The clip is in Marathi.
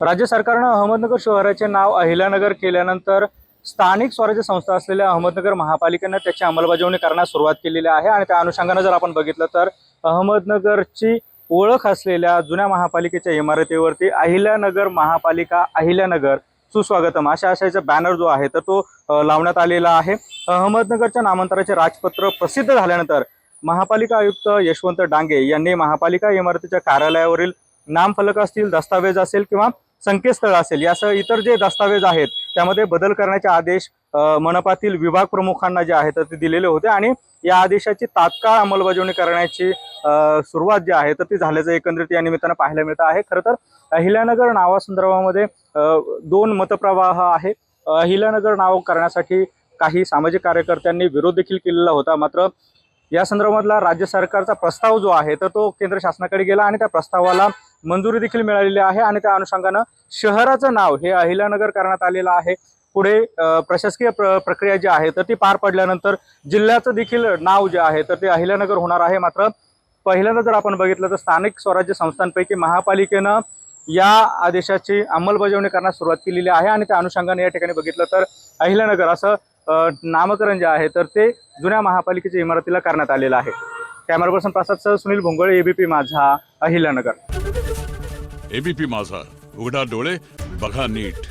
राज्य सरकारनं अहमदनगर शहराचे नाव अहिल्यानगर केल्यानंतर स्थानिक स्वराज्य संस्था असलेल्या अहमदनगर महापालिकेनं त्याची अंमलबजावणी करण्यास सुरुवात केलेली आहे। आणि त्या अनुषंगाने जर आपण बघितलं तर अहमदनगरची ओळख असलेल्या जुन्या महापालिकेच्या इमारतीवरती अहिल्यानगर महापालिका अहिल्यानगर सुस्वागतम अशा बॅनर जो आहे तर तो लावण्यात आलेला आहे। अहमदनगरच्या नामांतराचे राजपत्र प्रसिद्ध झाल्यानंतर महापालिका आयुक्त यशवंत डांगे यांनी महापालिका इमारतीच्या कार्यालयावरील नामफलक असतील, दस्तावेज असेल किंवा संकेतस्थळ असेल यासह इतर जे दस्तावेज आहेत त्यामध्ये बदल करण्याचे आदेश मनपातील विभाग प्रमुखांना जे आहेत ते दिलेले होते। आणि या आदेशाची तात्काळ अंमलबजावणी करण्याची सुरुवात जी आहे तर ती झाल्याचं एकंदरीत या निमित्तानं पाहायला मिळतं आहे। खरं तर अहिल्यानगर नावासंदर्भामध्ये दोन मतप्रवाह आहे। अहिल्यानगर नाव करण्यासाठी काही सामाजिक कार्यकर्त्यांनी विरोध देखील केलेला होता, मात्र या संदर्भातला राज्य सरकारचा प्रस्ताव जो आहे तर तो केंद्र शासनाकडे गेला आणि त्या प्रस्तावाला मंजुरी देखील मिळालेली आहे। आणि त्या अनुषंगानं शहराचं नाव हे अहिल्यानगर करण्यात आलेलं आहे। पुढे प्रशासकीय प्रक्रिया जी आहे तर ती पार पडल्यानंतर जिल्ह्याचं देखील नाव जे आहे तर ते अहिल्यानगर होणार आहे। मात्र पहिल्यांदा जर आपण बघितलं तर स्थानिक स्वराज्य संस्थांपैकी महापालिकेनं या आदेशाची अंमलबजावणी करण्यास सुरुवात केलेली आहे। आणि त्या अनुषंगाने या ठिकाणी बघितलं तर अहिल्यानगर असं नामकरण जे आहे तर ते जुन्या महापालिकेच्या इमारतीला करण्यात आलेलं आहे। कॅमेरा पर्सन प्रसादसह सुनील भोंगळे, एबीपी माझा, अहिल्यानगर। एबीपी माझा, उघडा डोळे बघा नीट।